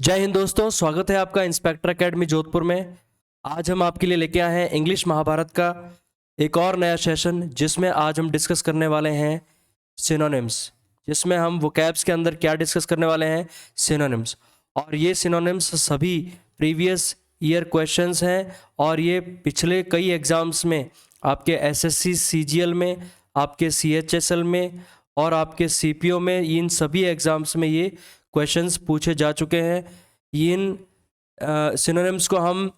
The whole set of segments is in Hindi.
जय हिंद दोस्तों, स्वागत है आपका इंस्पेक्टर एकेडमी जोधपुर में। आज हम आपके लिए लेके आए हैं इंग्लिश महाभारत का एक और नया सेशन, जिसमें आज हम डिस्कस करने वाले हैं सिनोनिम्स। जिसमें हम वोकैब्स के अंदर क्या डिस्कस करने वाले हैं, सिनोनिम्स। और ये सिनोनिम्स सभी प्रीवियस ईयर क्वेश्चंस हैं और ये पिछले कई एग्जाम्स में आपके एसएससी सीजीएल में, आपके सीएचएसएल में और आपके सीपीओ में, इन सभी एग्जाम्स में ये क्वेश्चंस पूछे जा चुके हैं। इन सिनोनिम्स को हम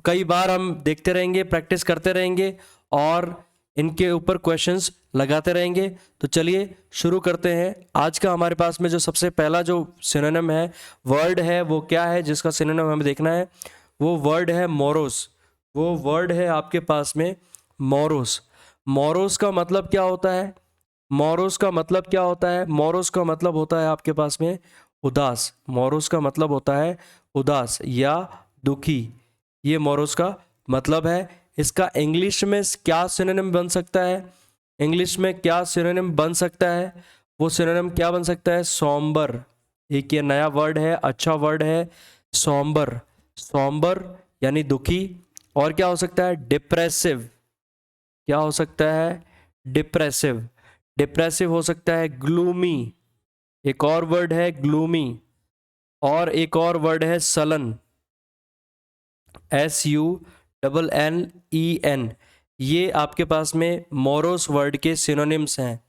कई बार हम देखते रहेंगे, प्रैक्टिस करते रहेंगे और इनके ऊपर क्वेश्चंस लगाते रहेंगे। तो चलिए शुरू करते हैं। आज का हमारे पास में जो सबसे पहला जो सिनोनिम है, वर्ड है, वो क्या है जिसका सिनोनिम हमें देखना है, वो वर्ड है मोरोस। वो वर्ड है आपके पास में मोरोस। मोरोस का मतलब क्या होता है? मोरोस का मतलब क्या होता है? मोरोस का मतलब होता है आपके पास में उदास। मोरोस का मतलब होता है उदास या दुखी। ये मोरोस का मतलब है। इसका इंग्लिश में क्या सिनोनिम बन सकता है? इंग्लिश में क्या सिनोनिम बन सकता है? वो सिनोनिम क्या बन सकता है? सॉम्बर। एक ये नया वर्ड है, अच्छा वर्ड है, सॉम्बर। सॉम्बर यानी दुखी। और क्या हो सकता है? डिप्रेसिव। क्या हो सकता है? डिप्रेसिव। डिप्रेसिव हो सकता है ग्लूमी। एक और वर्ड है ग्लूमी। और एक और वर्ड है सलन, SUNNEN। ये आपके पास में मोरोस वर्ड के सिनोनिम्स हैं।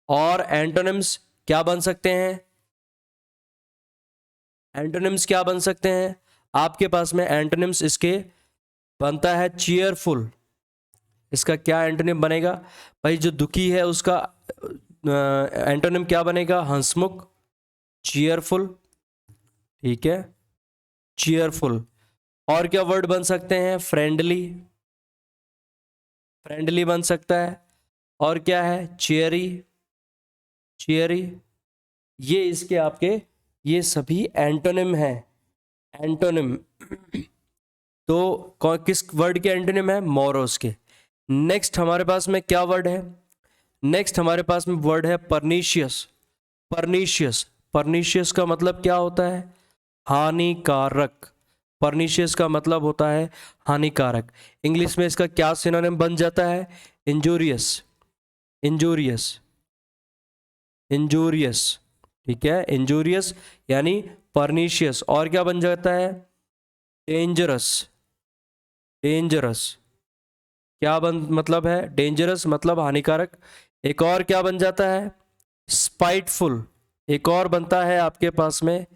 और एंटोनिम्स क्या बन सकते हैं? एंटोनिम्स क्या बन सकते हैं आपके पास में? एंटोनिम्स इसके बनता है चीयरफुल। इसका क्या एंटोनिम बनेगा भाई? जो दुखी है उसका एंटोनिम क्या बनेगा? हंसमुख, चीयरफुल। ठीक है, चीयरफुल। और क्या वर्ड बन सकते हैं? फ्रेंडली। फ्रेंडली बन सकता है। और क्या है? चेयरी। चेयरी। ये इसके आपके ये सभी एंटोनिम हैं। एंटोनिम तो किस वर्ड के एंटोनिम है? मोरोस के। नेक्स्ट हमारे पास में क्या वर्ड है? नेक्स्ट हमारे पास में वर्ड है परनीशियस। परनीशियस। परनीशियस का मतलब क्या होता है? हानिकारक। परनीशियस का मतलब होता है हानिकारक। इंग्लिश में इसका क्या सिनोनिम बन जाता है? इंजूरियस। इंजूरियस। इंजूरियस। ठीक है, इंजूरियस यानी परनीशियस। और क्या बन जाता है? डेंजरस। डेंजरस क्या मतलब है? डेंजरस मतलब हानिकारक। एक और क्या बन जाता है? स्पाइटफुल। एक और बनता है आपके पास में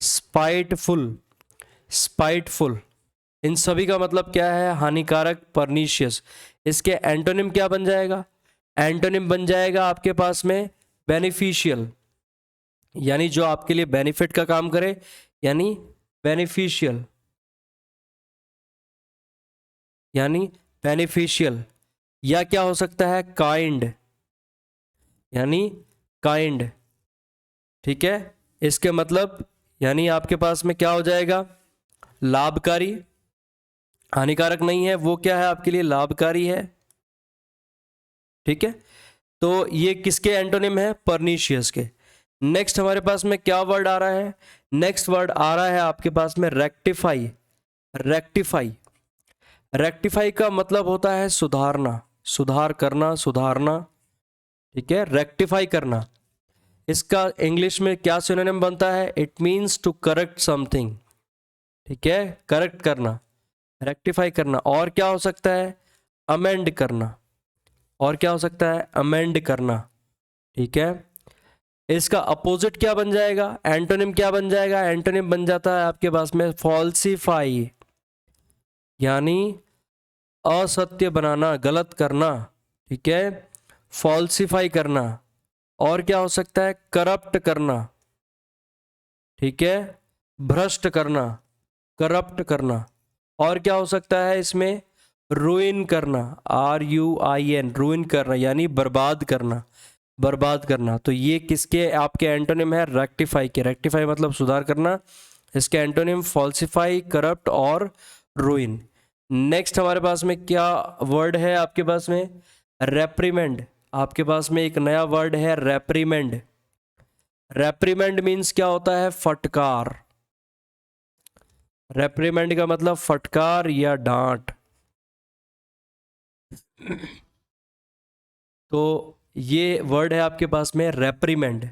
स्पाइटफुल। स्पाइटफुल। इन सभी का मतलब क्या है? हानिकारक, परनीशियस। इसके एंटोनिम क्या बन जाएगा? एंटोनिम बन जाएगा आपके पास में बेनिफिशियल, यानी जो आपके लिए बेनिफिट का काम करे, यानी बेनिफिशियल, यानी बेनिफिशियल। या क्या हो सकता है? काइंड, यानी काइंड। ठीक है, इसके मतलब यानी आपके पास में क्या हो जाएगा? लाभकारी। हानिकारक नहीं है, वो क्या है आपके लिए? लाभकारी है। ठीक है, तो ये किसके एंटोनिम है? परनीशियस के। नेक्स्ट हमारे पास में क्या वर्ड आ रहा है? नेक्स्ट वर्ड आ रहा है आपके पास में रेक्टिफाई। रेक्टिफाई। रेक्टिफाई का मतलब होता है सुधारना, सुधार करना, सुधारना। ठीक है, रेक्टिफाई करना। इसका इंग्लिश में क्या सिनोनिम बनता है? It means to correct something. ठीक है, करेक्ट करना, रेक्टिफाई करना। और क्या हो सकता है? अमेंड करना। और क्या हो सकता है? अमेंड करना। ठीक है, इसका अपोजिट क्या बन जाएगा? एंटोनिम क्या बन जाएगा? एंटोनिम बन जाता है आपके पास में फॉल्सिफाई, यानी असत्य बनाना, गलत करना। ठीक है, फॉल्सिफाई करना। और क्या हो सकता है? करप्ट करना। ठीक है, भ्रष्ट करना, करप्ट करना। और क्या हो सकता है इसमें? रुइन करना, RUIN, रुइन करना यानी बर्बाद करना, बर्बाद करना। तो ये किसके आपके एंटोनिम है? रेक्टिफाई के। रेक्टिफाई मतलब सुधार करना। इसके एंटोनिम फॉल्सिफाई, करप्ट और रुइन। नेक्स्ट हमारे पास में क्या वर्ड है आपके पास में? रेप्रीमेंड। आपके पास में एक नया वर्ड है रेप्रीमेंड। रेप्रीमेंड मीन्स क्या होता है? फटकार। रेप्रीमेंड का मतलब फटकार या डांट। तो ये वर्ड है आपके पास में रेप्रीमेंड।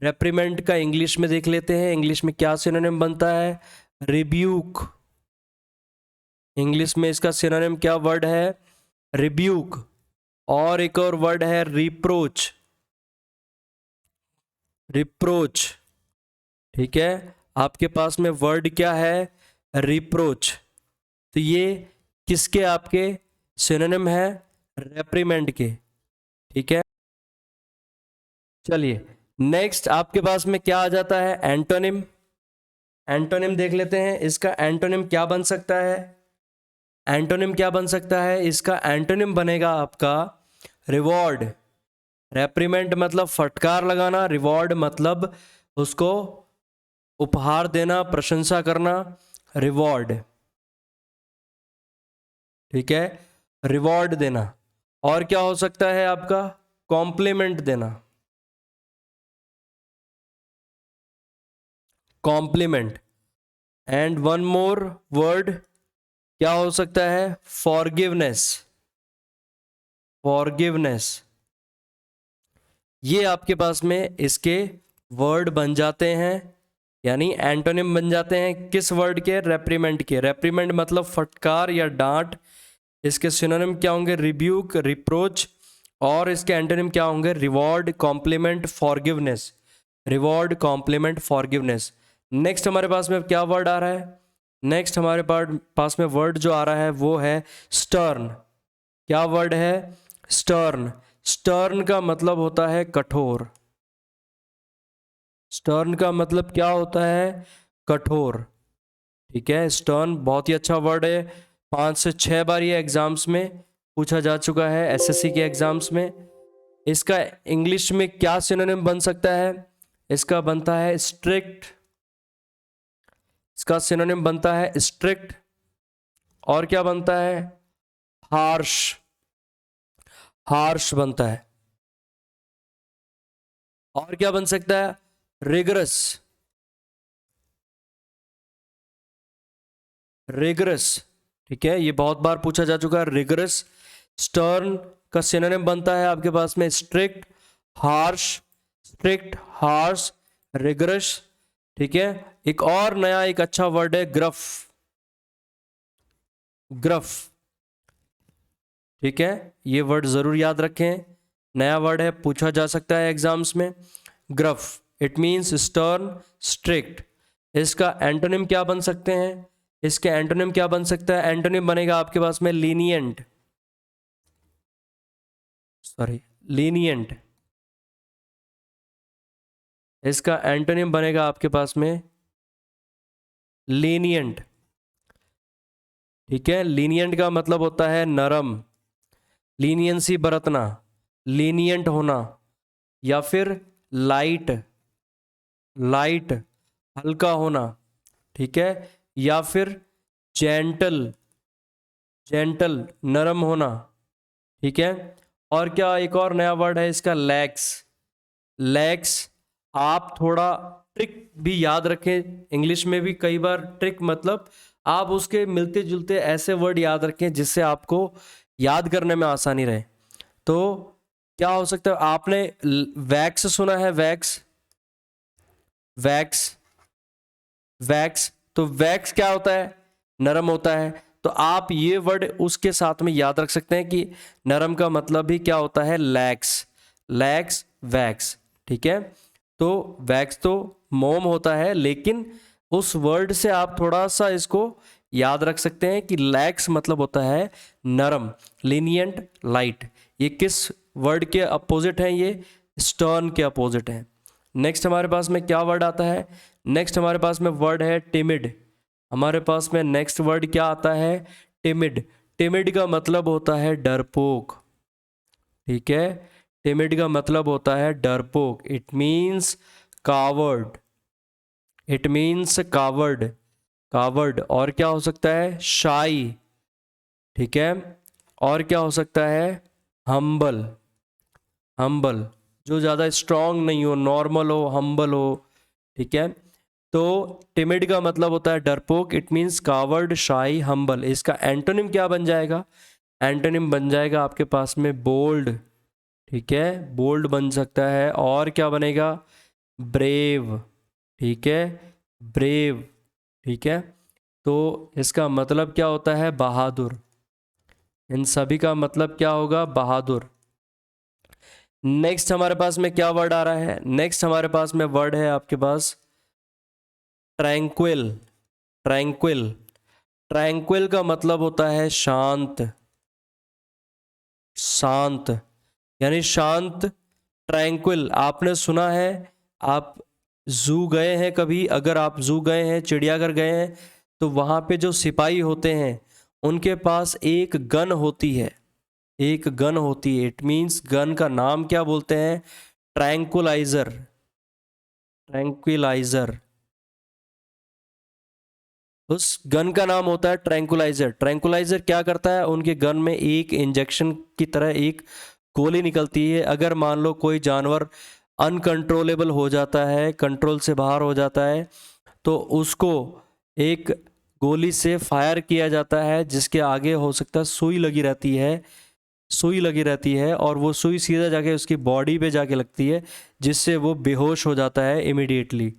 रेप्रीमेंड का इंग्लिश में देख लेते हैं, इंग्लिश में क्या सिनोनिम बनता है? रिब्यूक। इंग्लिश में इसका सिनोनिम क्या वर्ड है? रिब्यूक। और एक और वर्ड है रिप्रोच। रिप्रोच, ठीक है, आपके पास में वर्ड क्या है? रिप्रोच। तो ये किसके आपके सिनोनिम है? रेप्रीमेंड के, ठीक है। चलिए नेक्स्ट आपके पास में क्या आ जाता है? एंटोनिम। एंटोनिम देख लेते हैं, इसका एंटोनिम क्या बन सकता है? एंटोनिम क्या बन सकता है? इसका एंटोनिम बनेगा आपका रिवॉर्ड। रेप्रीमेंट मतलब फटकार लगाना, रिवॉर्ड मतलब उसको उपहार देना, प्रशंसा करना, रिवॉर्ड, ठीक है, रिवॉर्ड देना। और क्या हो सकता है आपका? कॉम्प्लीमेंट देना, compliment. And one more word क्या हो सकता है? फॉरगिवनेस। फॉरगिवनेस। ये आपके पास में इसके वर्ड बन जाते हैं, यानी एंटोनिम बन जाते हैं किस वर्ड के? रेप्रीमेंट के। रेप्रीमेंट मतलब फटकार या डांट। इसके सिनोनिम क्या होंगे? Rebuke, reproach. और इसके एंटोनिम क्या होंगे? Reward, compliment, forgiveness. Reward, compliment, forgiveness. Next हमारे पास में क्या वर्ड आ रहा है? नेक्स्ट हमारे पास में वर्ड जो आ रहा है वो है स्टर्न। क्या वर्ड है? स्टर्न। स्टर्न का मतलब होता है कठोर। स्टर्न का मतलब क्या होता है? कठोर, ठीक है। स्टर्न बहुत ही अच्छा वर्ड है, 5 से 6 बार ये एग्जाम्स में पूछा जा चुका है, एसएससी के एग्जाम्स में। इसका इंग्लिश में क्या सिनोनिम बन सकता है? इसका बनता है स्ट्रिक्ट। इसका सिनोनिम बनता है स्ट्रिक्ट। और क्या बनता है? हार्श। हार्श बनता है। और क्या बन सकता है? रिगरस। रिगरस, ठीक है, ये बहुत बार पूछा जा चुका है, रिगरस। स्टर्न का सिनोनिम बनता है आपके पास में strict, harsh, strict, harsh, rigorous, ठीक है। एक और नया एक अच्छा वर्ड है ग्रफ। ग्रफ, ठीक है, ये वर्ड जरूर याद रखें, नया वर्ड है, पूछा जा सकता है एग्जाम्स में। Gruff, it means stern, strict. इसका एंटोनिम क्या बन सकते हैं? इसके एंटोनिम क्या बन सकता है? एंटोनिम बनेगा आपके पास में लीनियंट। Sorry, lenient. इसका एंटोनिम बनेगा आपके पास में लीनियंट, ठीक है। लीनियंट का मतलब होता है नरम, लीनियंसी बरतना, लीनियंट होना, या फिर लाइट, लाइट, हल्का होना, ठीक है, या फिर जेंटल, जेंटल, नरम होना, ठीक है। और क्या एक और नया वर्ड है इसका? लैक्स। लैक्स, आप थोड़ा ट्रिक भी याद रखें, इंग्लिश में भी कई बार ट्रिक मतलब आप उसके मिलते जुलते ऐसे वर्ड याद रखें जिससे आपको याद करने में आसानी रहे। तो क्या हो सकता है? आपने वैक्स सुना है? Wax, wax, wax. तो वैक्स क्या होता है? नरम होता है। तो आप ये वर्ड उसके साथ में याद रख सकते हैं कि नरम का मतलब भी क्या होता है? लैक्स, लैक्स, वैक्स, ठीक है। तो वैक्स तो मोम होता है, लेकिन उस वर्ड से आप थोड़ा सा इसको याद रख सकते हैं कि लैक्स मतलब होता है नरम, लीनियंट, लाइट। ये किस वर्ड के अपोजिट हैं? ये स्टर्न के अपोजिट हैं। नेक्स्ट हमारे पास में क्या वर्ड आता है? नेक्स्ट हमारे पास में वर्ड है टिमिड। हमारे पास में नेक्स्ट वर्ड क्या आता है? टिमिड। टिमिड का मतलब होता है डरपोक, ठीक है। टिमिड का मतलब होता है डरपोक, it means coward, it means coward, coward. और क्या हो सकता है? शाई, ठीक है। और क्या हो सकता है? Humble, humble. जो ज़्यादा स्ट्रांग नहीं हो, नॉर्मल हो, हम्बल हो, ठीक है। तो टिमिड का मतलब होता है डरपोक, इट मीन्स कावर्ड, शाई, हम्बल। इसका एंटोनिम क्या बन जाएगा? एंटोनिम बन जाएगा आपके पास में बोल्ड, ठीक है, बोल्ड बन सकता है। और क्या बनेगा? ब्रेव, ठीक है, ब्रेव, ठीक है। तो इसका मतलब क्या होता है? बहादुर। इन सभी का मतलब क्या होगा? बहादुर। नेक्स्ट हमारे पास में क्या वर्ड आ रहा है? नेक्स्ट हमारे पास में वर्ड है आपके पास ट्रैंक्विल। ट्रैंक्विल, ट्रैंक्विल का मतलब होता है शांत, शांत, यानी शांत। ट्रैंक्विल आपने सुना है, आप जू गए हैं कभी? अगर आप जू गए हैं, चिड़ियाघर गए हैं, तो वहाँ पे जो सिपाही होते हैं उनके पास एक गन होती है, एक गन होती है। इट मीन्स गन का नाम क्या बोलते हैं? Tranquilliser, tranquilliser. उस गन का नाम होता है ट्रैंक्विलाइजर। ट्रैंक्विलाइजर क्या करता है? उनके गन में एक इंजेक्शन की तरह एक गोली निकलती है। अगर मान लो कोई जानवर अनकंट्रोलेबल हो जाता है, कंट्रोल से बाहर हो जाता है, तो उसको एक गोली से फायर किया जाता है, जिसके आगे हो सकता है सुई लगी रहती है, सुई लगी रहती है, और वो सुई सीधा जाके उसकी बॉडी पे जाके लगती है, जिससे वो बेहोश हो जाता है इमिडिएटली।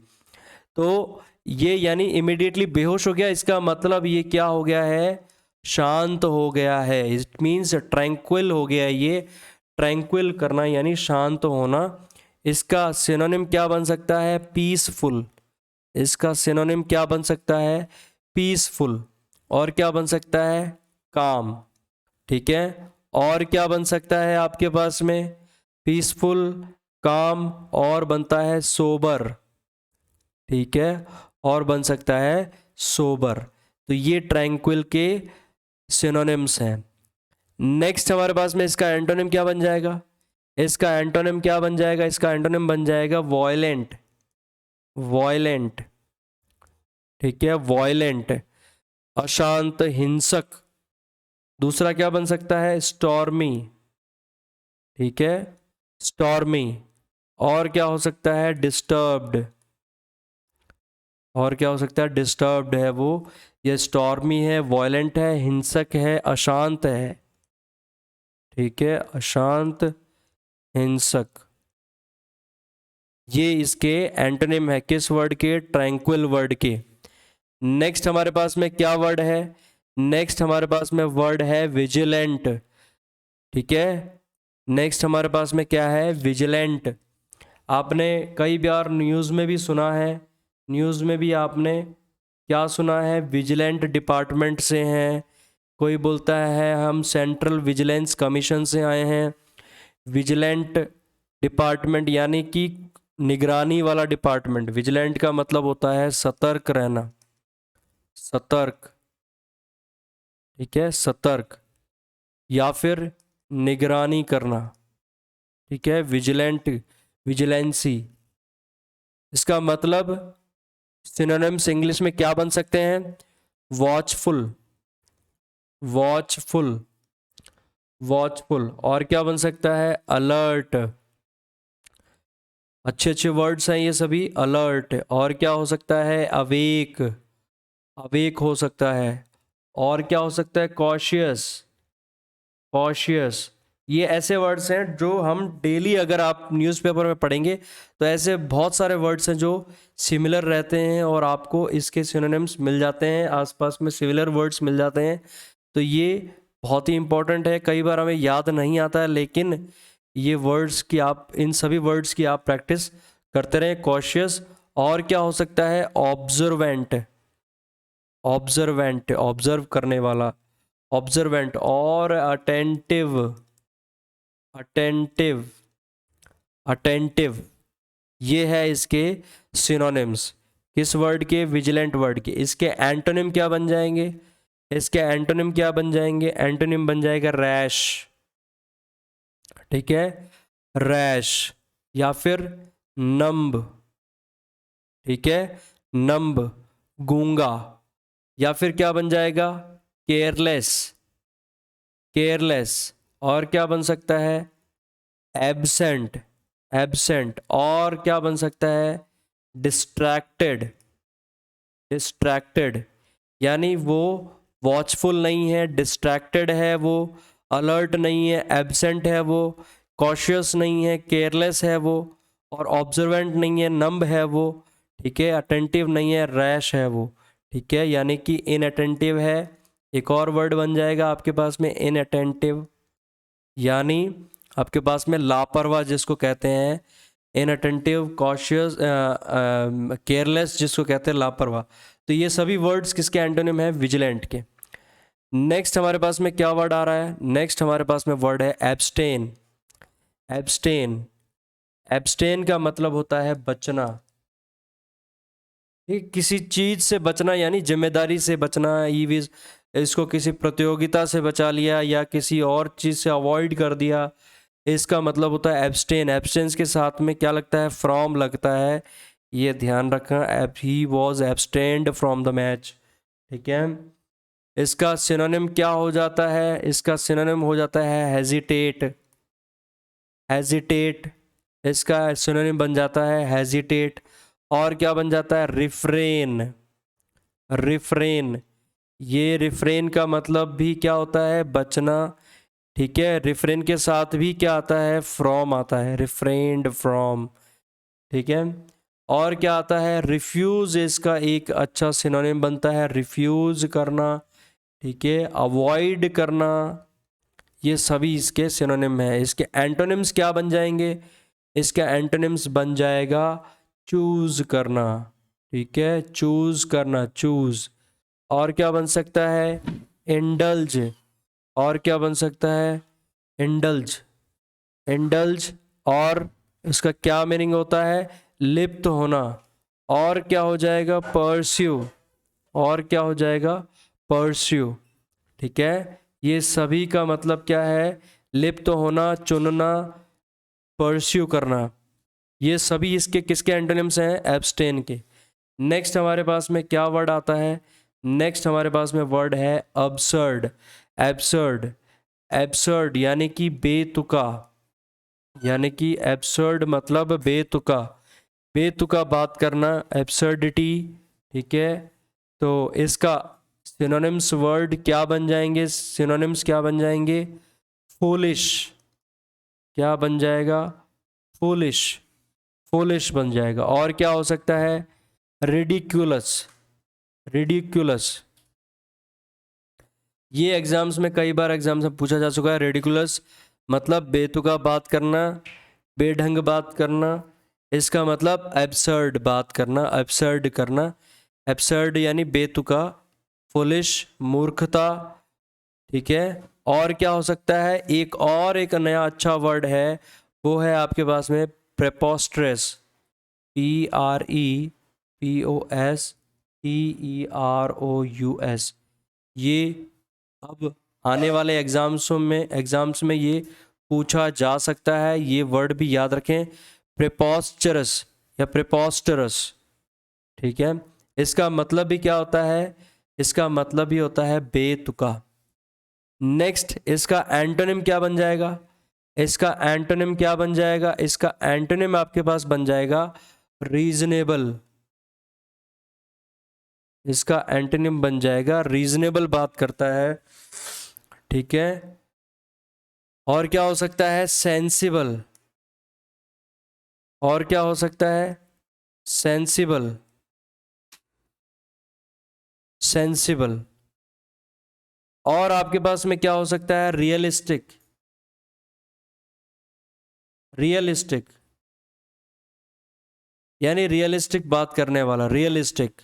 तो ये यानी इमिडिएटली बेहोश हो गया, इसका मतलब ये क्या हो गया है? शांत हो गया है। इट मीन्स ट्रैंक्विल हो गया है ये। ट्रैंक्विल करना यानी शांत होना। इसका सिनोनिम क्या बन सकता है? पीसफुल। इसका सिनोनिम क्या बन सकता है? पीसफुल। और क्या बन सकता है? काम, ठीक है। और क्या बन सकता है आपके पास में? पीसफुल, काम, और बनता है सोबर, ठीक है, और बन सकता है सोबर। तो ये ट्रैंक्विल के सिनोनिम्स हैं। नेक्स्ट हमारे पास में इसका एंटोनिम क्या बन जाएगा? इसका एंटोनिम क्या बन जाएगा? इसका एंटोनिम बन जाएगा वॉयलेंट, वॉयलेंट, ठीक है, वॉयलेंट, अशांत, हिंसक। दूसरा क्या बन सकता है? स्टॉर्मी, ठीक है, स्टॉर्मी। और क्या हो सकता है? डिस्टर्ब्ड। और क्या हो सकता है? डिस्टर्ब्ड है वो। ये स्टॉर्मी है, वॉयलेंट है, हिंसक है, अशांत है, ठीक है, अशांत, हिंसक। ये इसके एंटोनिम है, किस वर्ड के? ट्रैंक्विल वर्ड के। नेक्स्ट हमारे पास में क्या वर्ड है? नेक्स्ट हमारे पास में वर्ड है विजिलेंट, ठीक है। नेक्स्ट हमारे पास में क्या है? विजिलेंट। आपने कई बार न्यूज़ में भी सुना है, न्यूज़ में भी आपने क्या सुना है? विजिलेंट डिपार्टमेंट से हैं, कोई बोलता है हम सेंट्रल विजिलेंस कमीशन से आए हैं। विजिलेंट डिपार्टमेंट यानी कि निगरानी वाला डिपार्टमेंट। विजिलेंट का मतलब होता है सतर्क रहना, सतर्क, ठीक है, सतर्क, या फिर निगरानी करना, ठीक है, विजिलेंट, विजिलेंसी। इसका मतलब सिनोनिम्स इंग्लिश में क्या बन सकते हैं? Watchful, watchful, watchful. और क्या बन सकता है? अलर्ट। अच्छे अच्छे वर्ड्स हैं ये सभी। अलर्ट। और क्या हो सकता है? अवेक, अवेक हो सकता है। और क्या हो सकता है? Cautious, cautious. ये ऐसे वर्ड्स हैं जो हम डेली अगर आप न्यूज़पेपर में पढ़ेंगे तो ऐसे बहुत सारे वर्ड्स हैं जो सिमिलर रहते हैं और आपको इसके सिनोनिम्स मिल जाते हैं, आसपास में सिमिलर वर्ड्स मिल जाते हैं। तो ये बहुत ही इंपॉर्टेंट है, कई बार हमें याद नहीं आता है, लेकिन ये वर्ड्स की आप, इन सभी वर्ड्स की आप प्रैक्टिस करते रहें। कॉशियस। और क्या हो सकता है? ऑब्जर्वेंट, ऑब्जर्वेंट, ऑब्जर्व करने वाला, ऑब्जर्वेंट। और अटेंटिव, अटेंटिव, अटेंटिव। ये है इसके सिनोनिम्स। किस वर्ड के? विजिलेंट वर्ड के। इसके एंटोनिम क्या बन जाएंगे? इसके एंटोनिम क्या बन जाएंगे? एंटोनिम बन जाएगा रैश, ठीक है, रैश, या फिर नंब, ठीक है, नंब, गूंगा। या फिर क्या बन जाएगा? Careless, careless. और क्या बन सकता है? Absent, absent. और क्या बन सकता है, डिस्ट्रैक्टेड, डिस्ट्रैक्टेड यानी वो वॉचफुल नहीं है, डिस्ट्रैक्टेड है वो, अलर्ट नहीं है, एब्सेंट है वो, कॉशियस नहीं है, केयरलेस है वो, और ऑब्जर्वेंट नहीं है, नम्ब है वो, ठीक है, अटेंटिव नहीं है, रैश है वो, ठीक है, यानी कि इनअटेंटिव है। एक और वर्ड बन जाएगा आपके पास में इनअटेंटिव, यानी आपके पास में लापरवाह जिसको कहते हैं, इनअटेंटिव, कॉशियस, केयरलेस जिसको कहते हैं लापरवाह। तो ये सभी वर्ड्स किसके एंटोनिम है, विजिलेंट के। नेक्स्ट हमारे पास में क्या वर्ड आ रहा है, नेक्स्ट हमारे पास में वर्ड है एब्सटेन। एब्सटेन, एब्सटेन का मतलब होता है बचना, ठीक, किसी चीज से बचना यानी जिम्मेदारी से बचना, ईविज इसको किसी प्रतियोगिता से बचा लिया या किसी और चीज से अवॉइड कर दिया, इसका मतलब होता है एब्सटेन। एब्सटेंस के साथ में क्या लगता है, फ्रॉम लगता है, ये ध्यान रखना, he was abstained from the match, ठीक है। इसका सिनोनिम क्या हो जाता है, इसका सिनोनिम हो जाता है हेजिटेट, हेजिटेट, इसका सिनोनिम बन जाता है हेजिटेट। और क्या बन जाता है, रिफ्रेन, रिफ्रेन, ये रिफ्रेन का मतलब भी क्या होता है, बचना, ठीक है। रिफ्रेन के साथ भी क्या आता है, फ्रॉम आता है, रिफ्रेन्ड फ्रॉम, ठीक है। और क्या आता है, रिफ्यूज, इसका एक अच्छा सिनोनिम बनता है, रिफ्यूज करना, ठीक है, अवॉइड करना, ये सभी इसके सिनोनिम है। इसके एंटोनिम्स क्या बन जाएंगे, इसके एंटोनिम्स बन जाएगा चूज करना, ठीक है, चूज करना, चूज। और क्या बन सकता है, इंडल्ज, और क्या बन सकता है, इंडल्ज, इंडल्ज। और इसका क्या मीनिंग होता है, लिप्त होना। और क्या हो जाएगा, परस्यू, और क्या हो जाएगा, परस्यू, ठीक है। ये सभी का मतलब क्या है, लिप्त होना, चुनना, परस्यू करना, ये सभी इसके किसके एंटोनिम्स हैं, एब्सटेन के। नेक्स्ट हमारे पास में क्या वर्ड आता है, नेक्स्ट हमारे पास में वर्ड है अबसर्ड। एब्सर्ड, एब्सर्ड यानी कि बेतुका, यानी कि एब्सर्ड मतलब बेतुका, बेतुका बात करना, एब्सर्डिटी, ठीक है। तो इसका सिनोनिम्स वर्ड क्या बन जाएंगे, सिनोनिम्स क्या बन जाएंगे, फूलिश, क्या बन जाएगा, फूलिश, फूलिश बन जाएगा। और क्या हो सकता है, रिडिक्यूलस, रिडिक्यूलस, ये एग्जाम्स में कई बार एग्जाम्स में पूछा जा चुका है। रेडिकुलस मतलब बेतुका बात करना, बेढंग बात करना, इसका मतलब एब्सर्ड बात करना, एब्सर्ड करना, एब्सर्ड यानी बेतुका, फुलिश मूर्खता, ठीक है। और क्या हो सकता है, एक और एक नया अच्छा वर्ड है, वो है आपके पास में प्रेपोस्ट्रस, PREPOSTEROUS। ये अब आने वाले एग्जाम्स में ये पूछा जा सकता है, ये वर्ड भी याद रखें, प्रेपोस्टरस या प्रेपोस्टरस, ठीक है। इसका मतलब भी क्या होता है, इसका मतलब भी होता है बेतुका। नेक्स्ट इसका एंटोनिम क्या बन जाएगा, इसका एंटोनिम क्या बन जाएगा, इसका एंटोनिम आपके पास बन जाएगा रीजनेबल, इसका एंटोनिम बन जाएगा रीजनेबल, बात करता है, ठीक है। और क्या हो सकता है, सेंसिबल, और क्या हो सकता है, सेंसिबल, सेंसिबल। और आपके पास में क्या हो सकता है, रियलिस्टिक, रियलिस्टिक यानी रियलिस्टिक बात करने वाला, रियलिस्टिक।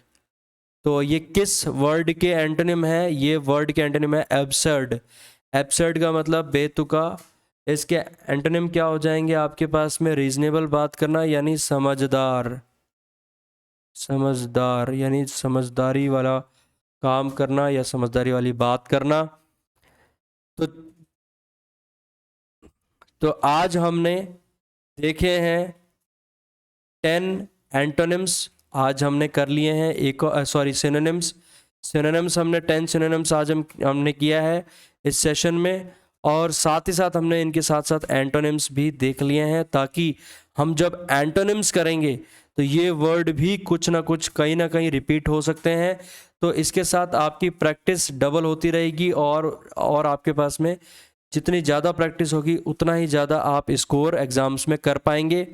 तो ये किस वर्ड के एंटोनिम है, ये वर्ड के एंटोनिम है एब्सर्ड। एब्सर्ड का मतलब बेतुका, इसके एंटोनिम क्या हो जाएंगे आपके पास में, रीजनेबल बात करना यानी समझदार, समझदार यानी समझदारी वाला काम करना या समझदारी वाली बात करना। तो तो आज हमने देखे हैं 10 एंटोनिम्स, आज हमने कर लिए हैं, एक सॉरी सिनोनिम्स, सिनोनिम्स हमने 10 सिनोनिम्स आज हमने किया है इस सेशन में। और साथ ही साथ हमने इनके साथ साथ एंटोनिम्स भी देख लिए हैं, ताकि हम जब एंटोनिम्स करेंगे तो ये वर्ड भी कुछ ना कुछ कहीं ना कहीं रिपीट हो सकते हैं। तो इसके साथ आपकी प्रैक्टिस डबल होती रहेगी, और आपके पास में जितनी ज़्यादा प्रैक्टिस होगी उतना ही ज़्यादा आप स्कोर एग्ज़ाम्स में कर पाएंगे।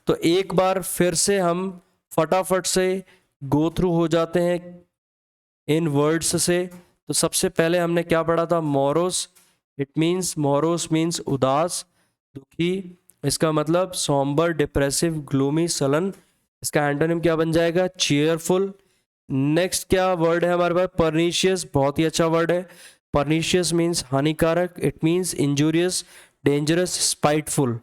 तो एक बार फिर से हम फटाफट से गो थ्रू हो जाते हैं इन वर्ड्स से। तो सबसे पहले हमने क्या पढ़ा था? मोरोस। मोरोस मीन्स उदास, दुखी। इसका मतलब सॉम्बर, डिप्रेसिव, ग्लूमी, सलन। इसका एंटोनिम क्या बन जाएगा? चीयरफुल। नेक्स्ट क्या वर्ड है हमारे पास? परनीशियस। बहुत ही अच्छा वर्ड है। परनीशियस मीन्स हानिकारक, it means injurious, dangerous, spiteful.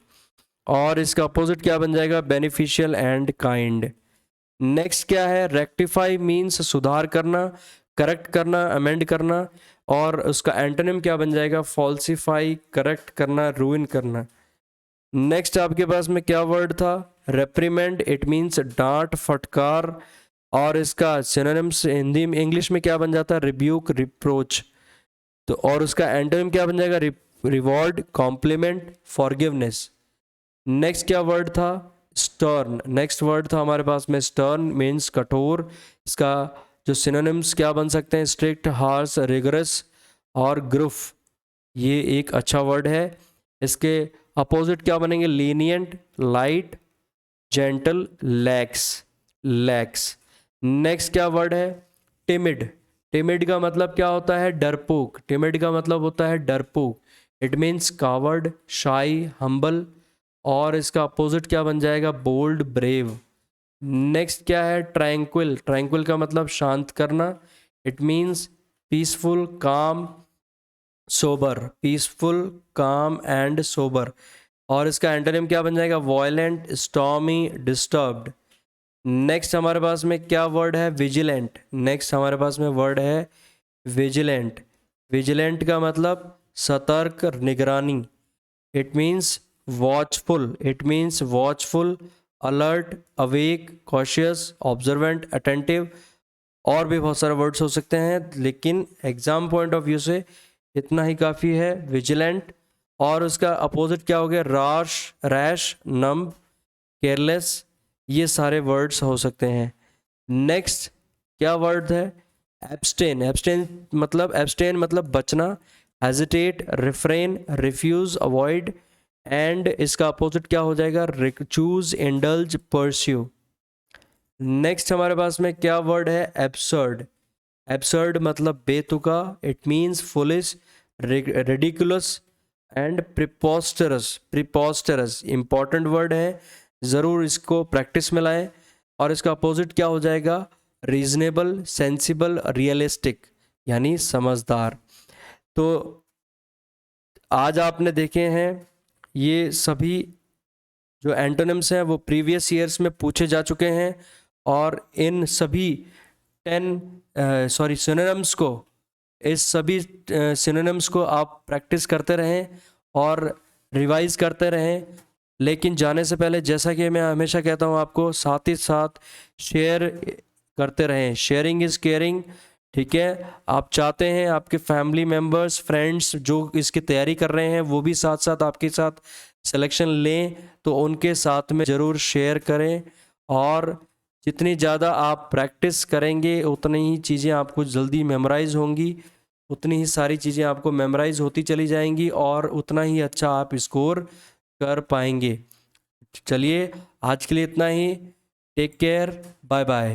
और इसका अपोजिट क्या बन जाएगा? Beneficial and kind. नेक्स्ट क्या है? रेक्टिफाई मीन्स सुधार करना, करेक्ट करना, अमेंड करना। और उसका एंटोनिम क्या बन जाएगा? फॉल्सिफाई, करेक्ट करना, रूइन करना। नेक्स्ट आपके पास में क्या वर्ड था? रेप्रीमेंड, इट मीन्स डांट, फटकार। और इसका सिनोनिम्स हिंदी में, इंग्लिश में क्या बन जाता है? Rebuke, reproach. तो और उसका एंटोनिम क्या बन जाएगा? Reward, compliment, forgiveness. नेक्स्ट क्या वर्ड था? स्टर्न। नेक्स्ट वर्ड था हमारे पास में स्टर्न मीन्स कठोर। इसका जो सिनोनिम्स क्या बन सकते हैं? स्ट्रिक्ट, हार्श, रिगरस और ग्रुफ। ये एक अच्छा वर्ड है। इसके अपोजिट क्या बनेंगे? Lenient, light, gentle, lakhs. Next क्या वर्ड है? टिमिड। टिमिड का मतलब क्या होता है? डरपोक। टिमिड का मतलब होता है डरपोक। इट मीन्स कावर्ड, शाई, हम्बल। और इसका अपोजिट क्या बन जाएगा? Bold, brave. नेक्स्ट क्या है? ट्रैंक्विल। ट्रैंक्विल का मतलब शांत करना। इट मीन्स पीसफुल, काम, सोबर। पीसफुल, काम एंड सोबर। और इसका एंटोनिम क्या बन जाएगा? Violent, stormy, disturbed. नेक्स्ट हमारे पास में क्या वर्ड है? विजिलेंट। नेक्स्ट हमारे पास में वर्ड है विजिलेंट। विजिलेंट का मतलब सतर्क, निगरानी। It means watchful. It means watchful, alert, awake, cautious, observant, attentive. और भी बहुत सारे वर्ड्स हो सकते हैं, लेकिन एग्जाम पॉइंट ऑफ व्यू से इतना ही काफ़ी है, विजिलेंट। और उसका अपोजिट क्या हो गया? Rash, numb, careless. ये सारे वर्ड्स हो सकते हैं। नेक्स्ट क्या वर्ड है? एब्सटेन। एब्सटेन मतलब बचना, hesitate, refrain, refuse, avoid. And इसका अपोजिट क्या हो जाएगा? Choose, indulge, pursue. नेक्स्ट हमारे पास में क्या वर्ड है? एब्सर्ड। एब्सर्ड मतलब बेतुका। It means foolish, ridiculous and preposterous. Important word है, ज़रूर इसको प्रैक्टिस में लाएं। और इसका अपोजिट क्या हो जाएगा? रीजनेबल, सेंसिबल, रियलिस्टिक, यानी समझदार। तो आज आपने देखे हैं ये सभी जो एंटोनिम्स हैं वो प्रीवियस ईयर्स में पूछे जा चुके हैं, और इन सभी सिनोनिम्स को, इस सभी सिनोनिम्स को आप प्रैक्टिस करते रहें और रिवाइज करते रहें। लेकिन जाने से पहले, जैसा कि मैं हमेशा कहता हूँ आपको, साथ ही साथ शेयर करते रहें। Sharing is caring. ठीक है, आप चाहते हैं आपके फैमिली मेम्बर्स, फ्रेंड्स जो इसकी तैयारी कर रहे हैं वो भी साथ साथ आपके साथ सिलेक्शन लें, तो उनके साथ में ज़रूर शेयर करें। और जितनी ज़्यादा आप प्रैक्टिस करेंगे उतनी ही चीज़ें आपको जल्दी मेमोराइज़ होंगी, उतनी ही सारी चीज़ें आपको मेमोराइज़ होती चली जाएंगी, और उतना ही अच्छा आप स्कोर कर पाएंगे। चलिए आज के लिए इतना ही। Take care, bye bye.